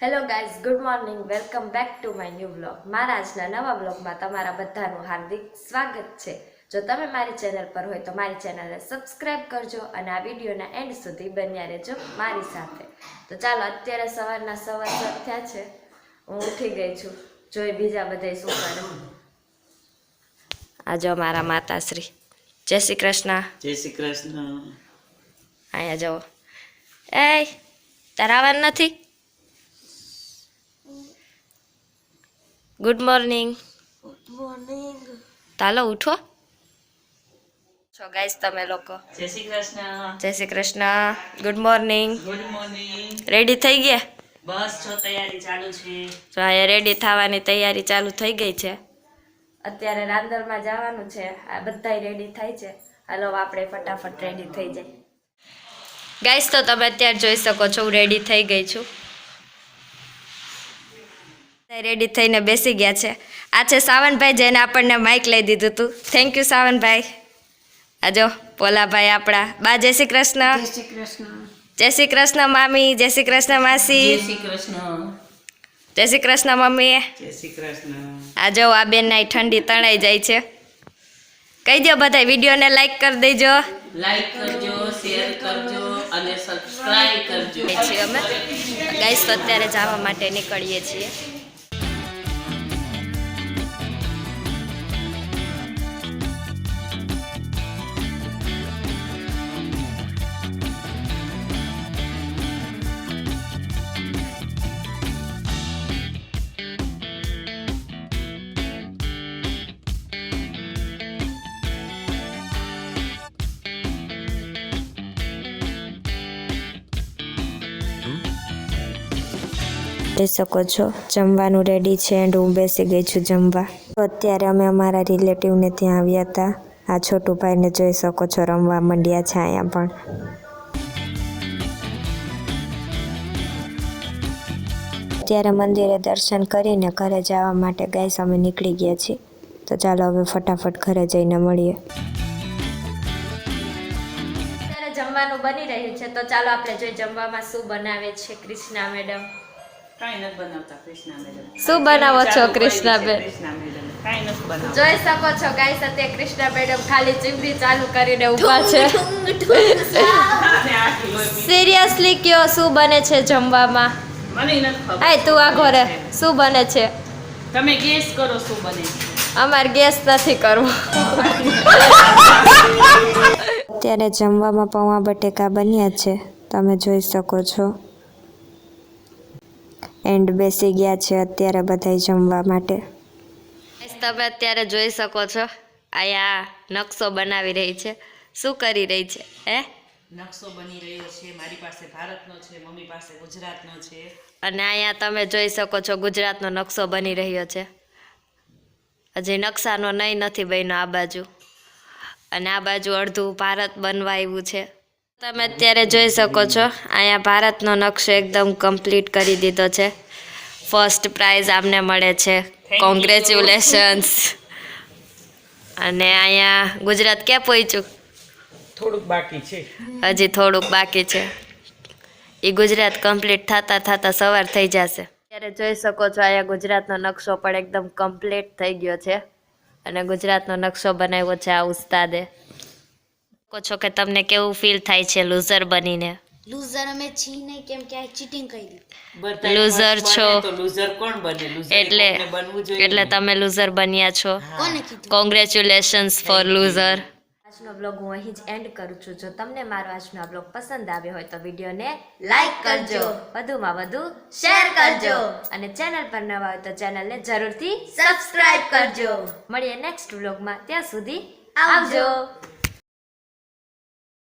Hello guys, good morning. Welcome back to my new vlog. મારા આજના નવા વ્લોગમાં તમારા બધાનું હાર્દિક સ્વાગત છે. જો તમે મારી ચેનલ પર હોય તો મારી ચેનલને સબસ્ક્રાઈબ કરજો અને આ વિડીયોના એન્ડ સુધી બન્યા રહેજો મારી સાથે. તો ચાલો, અત્યારે સવારના 7:15 થયા છે. હું ઉઠી ગઈ છું. જોઈ બીજા બધા શું કરે. આ જો મારા માતાશ્રી. જય શ્રી કૃષ્ણ. જય શ્રી કૃષ્ણ. અહીંયા જાઓ. એ તારા આવવાનું નથી? Good morning. Good morning. ચાલો ઉઠો છો ગાઈસ તમે લોકો. જય શ્રી કૃષ્ણ. જય Shri Krishna. Good morning. Good morning. Ready થઈ ગયા? બસ જો તૈયારી ચાલુ છે. તો અહીંયા રેડી થવાની તૈયારી ચાલુ થઈ ગઈ છે. અત્યારે રાંદરમાં જવાનું છે. આ બધાય રેડી થાય છે. હાલો આપણે ફટાફટ રેડી થઈ જાય. ગાઈસ તો તમે અત્યારે જોઈ શકો છો હું રેડી થઈ ગઈ છું. રેડી થઈને બેસી ગયા છે. આ છે સાવનભાઈ, જેને આપણને માઇક લઈ દીધું હતું. થેન્ક યુ સાવનભાઈ. આજો પોલાભાઈ આપણા. બા જય શ્રી કૃષ્ણ. જય શ્રી કૃષ્ણ. જય શ્રી કૃષ્ણ મામી. જય શ્રી કૃષ્ણ માસી. જય શ્રી કૃષ્ણ. જય શ્રી કૃષ્ણ મમ્મી. જય શ્રી કૃષ્ણ. આ જો આ બેનના ઠંડી તણાઈ જાય છે. કહી દો બધા વિડીયોને લાઈક કરી દેજો. લાઈક કરજો, શેર કરજો અને સબસ્ક્રાઇબ કરજો. અમે ગાઈસ તો અત્યારે જવા માટે નીકળીએ છીએ. જોઈ શકો છો જમવાનું રેડી છે એન્ડ હું બેસી ગઈ છું જમવા. અત્યારે અમે અમારા રિલેટિવને ત્યાં આવ્યા હતા. આ છોટું ભાઈને જોઈ શકો છો રમવા માંડ્યા છે અહીંયા પણ. અત્યારે મંદિરે દર્શન કરીને ઘરે જવા માટે ગાઈસ અમે નીકળી ગયા છીએ. તો ચાલો હવે ફટાફટ ઘરે જઈને મળીએ. અત્યારે જમવાનું બની રહ્યું છે. તો ચાલો આપણે જોઈએ જમવામાં શું બનાવે છે કૃષ્ણા મેડમ. કાઈ નથી બનાવતા કૃષ્ણા મેડમ. શું બનાવો છો કૃષ્ણાબેન? કૃષ્ણા મેડમ કાઈ નથી બનાવતા. જોઈ શકો છો ગાઈસ અત્યારે કૃષ્ણા મેડમ ખાલી ચીમડી ચાલુ કરીને ઊભા છે. સિરિયસલી કયો શું બને છે જમવામાં? મને નથી ખબર. હાય તું આ ઘરે શું બને છે? તમે ગેસ કરો શું બને છે. અમાર ગેસ નથી કરવો. અત્યારે જમવામાં પૌવા બટેકા બન્યા છે તમે જોઈ શકો છો. એન્ડ બેસી ગયા છે અત્યારે બધાય જમવા માટે. તમે અત્યારે જોઈ શકો છો આયા નકશો બનાવી રહી છે. શું કરી રહી છે? નકશો બની રહ્યો છે. મારી પાસે ભારતનો છે, મમ્મી પાસે ગુજરાતનો છે. અને અહીંયા તમે જોઈ શકો છો ગુજરાતનો નકશો બની રહ્યો છે. હજી નકશાનો નહીં નથી બન્યો આ બાજુ. અને આ બાજુ અડધું ભારત બનવા આવ્યું છે. તમે અત્યારે જોઈ શકો છો અહીંયા ભારતનો નકશો એકદમ કમ્પ્લીટ કરી દીધો છે. ફર્સ્ટ પ્રાઇઝ આમને મળે છે. કોંગ્રેચ્યુલેશન્સ. અને અહીંયા ગુજરાત ક્યાં પહોંચ્યું? થોડુંક બાકી છે. હજી થોડુંક બાકી છે. એ ગુજરાત કમ્પ્લીટ થતા સવાર થઈ જશે. અત્યારે જોઈ શકો છો અહીંયા ગુજરાતનો નકશો પણ એકદમ કમ્પ્લીટ થઈ ગયો છે. અને ગુજરાતનો નકશો બનાવ્યો છે આ ઉસ્તાદે. કહો છો કે તમને કેવું ફીલ થાય છે લૂઝર બનીને? લૂઝર અમે છી નહીં, કેમ કે આ ચીટિંગ કરી. બધાય Loser first છો. બને તો loser કોણ બને? Loser એટલે કોને બનવું જોઈએ એટલે ને? તમે લૂઝર બન્યા છો. કોને કીધું? Congratulations for loser. આજનો બ્લોગ હું અહીં જ એન્ડ કરું છું. જો તમને મારો આજનો બ્લોગ પસંદ આવ્યો હોય તો વિડીયોને લાઈક કરજો, વધુમાં વધુ શેર કરજો અને ચેનલ પર નવા હોય તો ચેનલને જરૂરથી સબસ્ક્રાઇબ કરજો. મળીએ નેક્સ્ટ બ્લોગમાં. ત્યાં સુધી આવજો.